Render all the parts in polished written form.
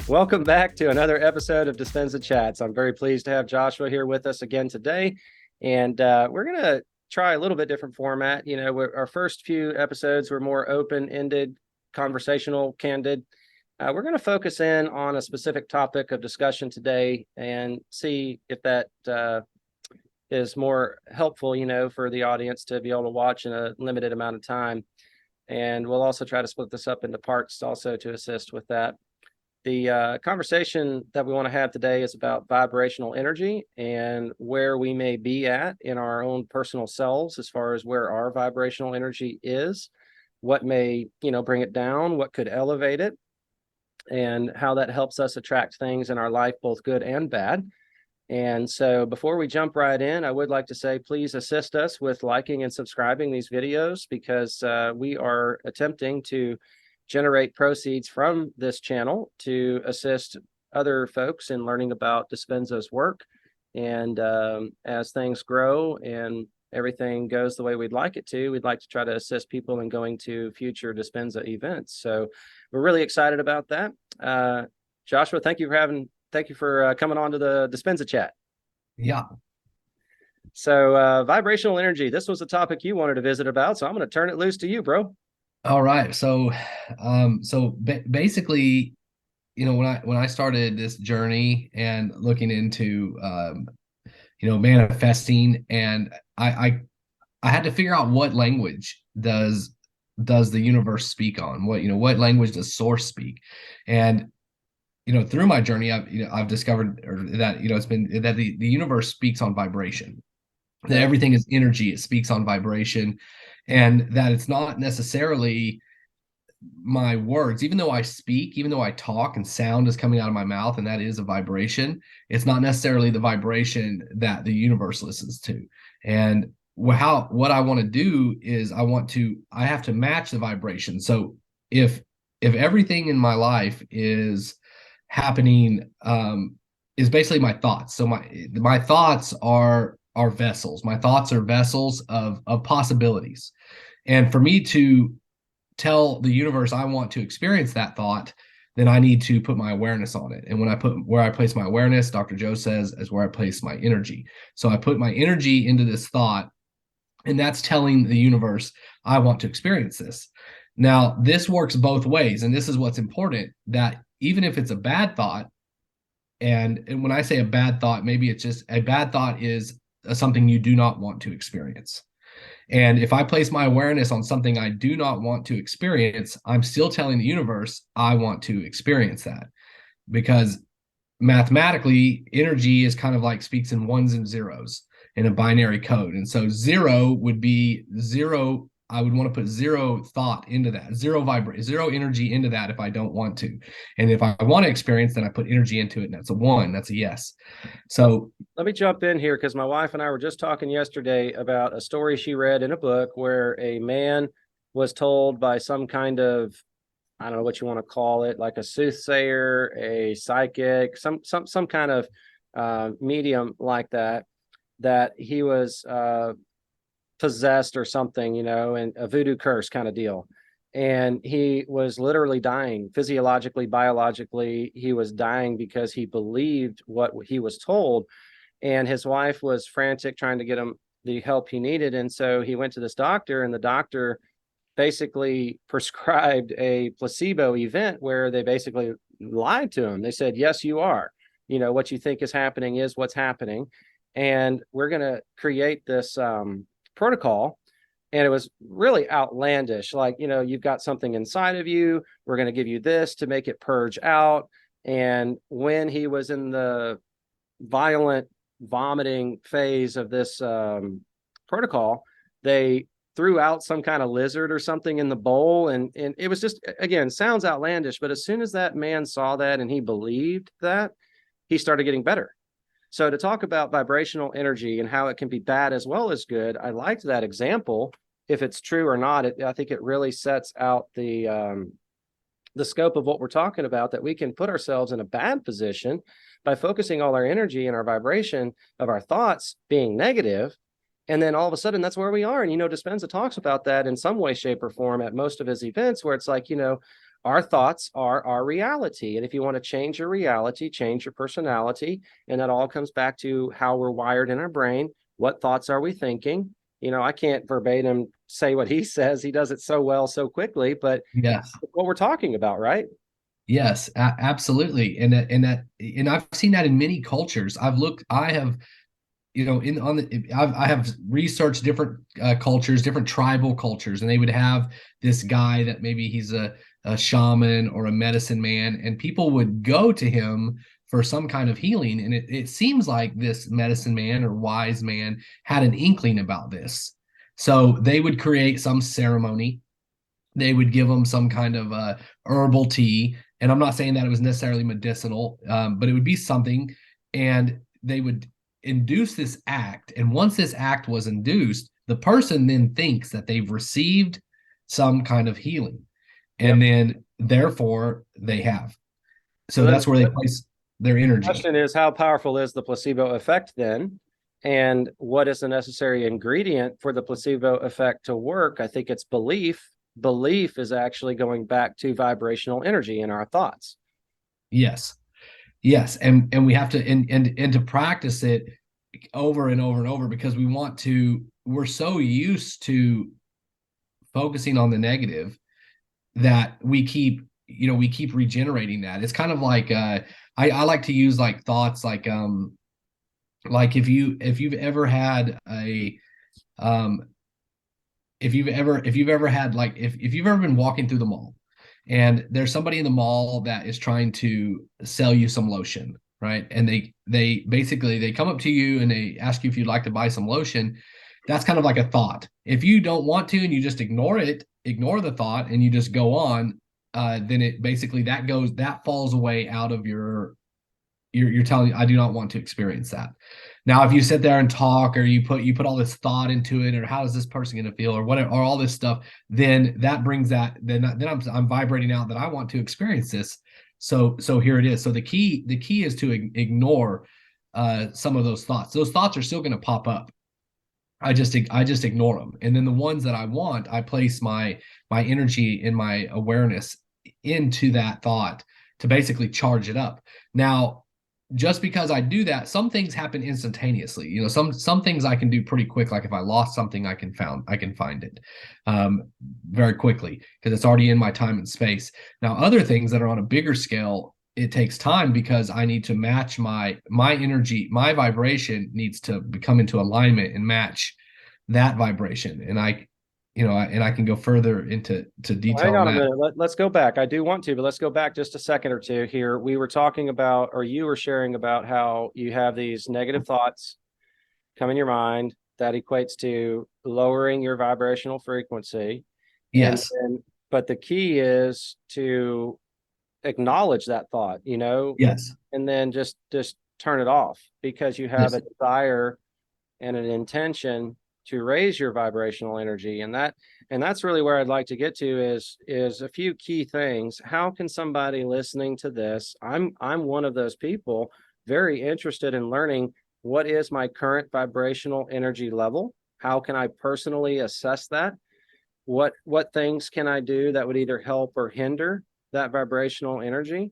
Welcome back to another episode of Dispenza Chats. I'm very pleased to have Joshua here with us again today. And we're going to try a little bit different format. You know, our first few episodes were more open-ended, conversational, candid. We're going to focus in on a specific topic of discussion today and see if that is more helpful, you know, for the audience to be able to watch in a limited amount of time. And we'll also try to split this up into parts also to assist with that. The conversation that we want to have today is about vibrational energy and where we may be at in our own personal selves as far as where our vibrational energy is, what may, you know, bring it down, what could elevate it, and how that helps us attract things in our life, both good and bad. And so before we jump right in, I would like to say, please assist us with liking and subscribing these videos because we are attempting to generate proceeds from this channel to assist other folks in learning about Dispenza's work. And as things grow and everything goes the way we'd like it to, we'd like to try to assist people in going to future Dispenza events. So we're really excited about that. Joshua, thank you for coming on to the Dispenza Chat. Yeah. So vibrational energy, this was a topic you wanted to visit about, so I'm going to turn it loose to you, bro. All right. So basically, you know, when I started this journey and looking into, manifesting, and I had to figure out what language does the universe speak on, what language does source speak. And, through my journey, I've discovered that, it's been that the universe speaks on vibration, that everything is energy. It speaks on vibration, and that it's not necessarily my words. Even though I speak, even though I talk and sound is coming out of my mouth, and that is a vibration, it's not necessarily the vibration that the universe listens to. And what I want to do is I have to match the vibration. So if everything in my life is happening, is basically my thoughts. So my thoughts are vessels. My thoughts are vessels of possibilities. And for me to tell the universe I want to experience that thought, then I need to put my awareness on it. And where I place my awareness, Dr. Joe says, is where I place my energy. So I put my energy into this thought, and that's telling the universe I want to experience this. Now, this works both ways. And this is what's important, that even if it's a bad thought, and when I say a bad thought, maybe it's just a bad thought is something you do not want to experience. And if I place my awareness on something I do not want to experience, I'm still telling the universe I want to experience that. Because mathematically, energy is kind of like speaks in ones and zeros in a binary code. And so zero would be zero. I would want to put zero thought into that, zero energy into that if I don't want to. And if I want to experience, then I put energy into it, and that's a one, that's a yes. So let me jump in here because my wife and I were just talking yesterday about a story she read in a book where a man was told by some kind of, I don't know what you want to call it, like a soothsayer, a psychic, some kind of medium like that he was possessed or something, and a voodoo curse kind of deal. And he was literally dying physiologically, biologically. He was dying because he believed what he was told. And his wife was frantic trying to get him the help he needed. And so he went to this doctor, and the doctor basically prescribed a placebo event where they basically lied to him. They said, yes, you are. What you think is happening is what's happening. And we're going to create this protocol. And it was really outlandish. Like, you've got something inside of you. We're going to give you this to make it purge out. And when he was in the violent vomiting phase of this protocol, they threw out some kind of lizard or something in the bowl. And it was just, again, sounds outlandish. But as soon as that man saw that and he believed that, he started getting better. So to talk about vibrational energy and how it can be bad as well as good, I liked that example. If it's true or not, I think it really sets out the scope of what we're talking about, that we can put ourselves in a bad position by focusing all our energy and our vibration of our thoughts being negative. And then all of a sudden, that's where we are. And, Dispenza talks about that in some way, shape, or form at most of his events, where it's like, our thoughts are our reality. And if you want to change your reality, change your personality. And that all comes back to how we're wired in our brain. What thoughts are we thinking? You know, I can't verbatim say what he says. He does it so well, so quickly, but Yes. what we're talking about, right? Yes, absolutely. And I've seen that in many cultures. I have, I have researched different cultures, different tribal cultures, and they would have this guy that maybe he's a shaman or a medicine man, and people would go to him for some kind of healing. And it seems like this medicine man or wise man had an inkling about this. So they would create some ceremony. They would give them some kind of herbal tea. And I'm not saying that it was necessarily medicinal, but it would be something. And they would induce this act. And once this act was induced, the person then thinks that they've received some kind of healing. And Yep. then therefore they have. So So then that's where they place their the energy. question is, how powerful is the placebo effect then? And what is the necessary ingredient for the placebo effect to work? I think it's belief. Belief is actually going back to vibrational energy in our thoughts. Yes. Yes. And we have to and to practice it over and over and over, because we're so used to focusing on the negative that we keep regenerating that. It's kind of like I like to use like thoughts like if you've ever had a um if you've ever had like if you've ever been walking through the mall and there's somebody in the mall that is trying to sell you some lotion, right? And they basically they come up to you and they ask you if you'd like to buy some lotion. That's kind of like a thought. If you don't want to and you just ignore the thought and you just go on, then it basically that falls away out of you're telling I do not want to experience that. Now, if you sit there and talk, or you put all this thought into it, or how is this person going to feel, or whatever, or all this stuff, then that brings that. Then I'm vibrating out that I want to experience this. So here it is. So the key is to ignore some of those thoughts. Those thoughts are still going to pop up. I just ignore them, and then the ones that I want, I place my energy and my awareness into that thought to basically charge it up. Now, just because I do that, some things happen instantaneously. Some things I can do pretty quick. Like if I lost something, I can find it very quickly because it's already in my time and space. Now, other things that are on a bigger scale, it takes time because I need to match my energy, my vibration needs to come into alignment and match that vibration. And I can go further into Well, detail hang on on a that. minute. Let's go back. I do want to, but let's go back just a second or two here. We were talking about, or you were sharing about how you have these negative thoughts come in your mind that equates to lowering your vibrational frequency. And Yes. then, but the key is to acknowledge that thought, Yes. and then just turn it off because you have Yes. a desire and an intention to raise your vibrational energy. And that's really where I'd like to get to is a few key things. How can somebody listening to this, I'm one of those people very interested in learning what is my current vibrational energy level? How can I personally assess that? What things can I do that would either help or hinder that vibrational energy?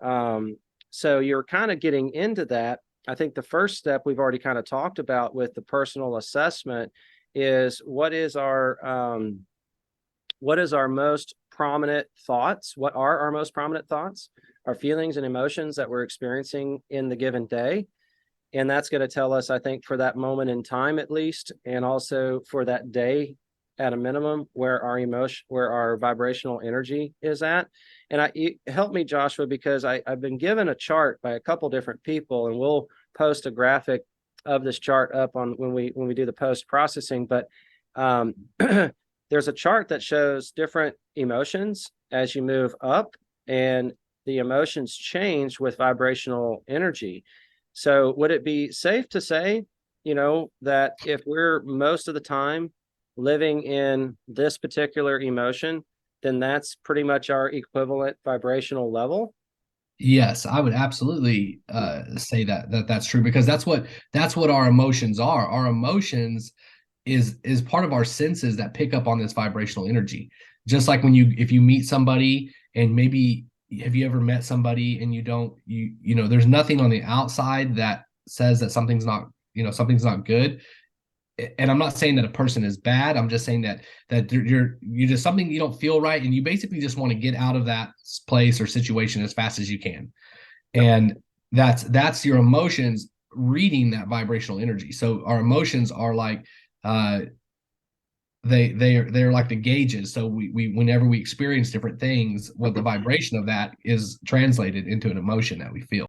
So you're kind of getting into that. I think the first step we've already kind of talked about with the personal assessment is what is our most prominent thoughts? What are our most prominent thoughts? Our feelings and emotions that we're experiencing in the given day. And that's going to tell us, I think, for that moment in time at least, and also for that day at a minimum, where our vibrational energy is at. And help me, Joshua, because I've been given a chart by a couple different people, and we'll post a graphic of this chart up on when we do the post processing. But there's a chart that shows different emotions as you move up, and the emotions change with vibrational energy. So would it be safe to say, that if we're most of the time living in this particular emotion, then that's pretty much our equivalent vibrational level? Yes, I would absolutely say that's true, because that's what our emotions are. Our emotions is part of our senses that pick up on this vibrational energy. Just like if you meet somebody And maybe, have you ever met somebody and you know, there's nothing on the outside that says that something's not, you know, something's not good. And I'm not saying that a person is bad. I'm just saying that you're just something, you don't feel right, and you basically just want to get out of that place or situation as fast as you can. Yep. And that's your emotions reading that vibrational energy. So our emotions are like they're like the gauges. So we whenever we experience different things, what the vibration of that is translated into an emotion that we feel.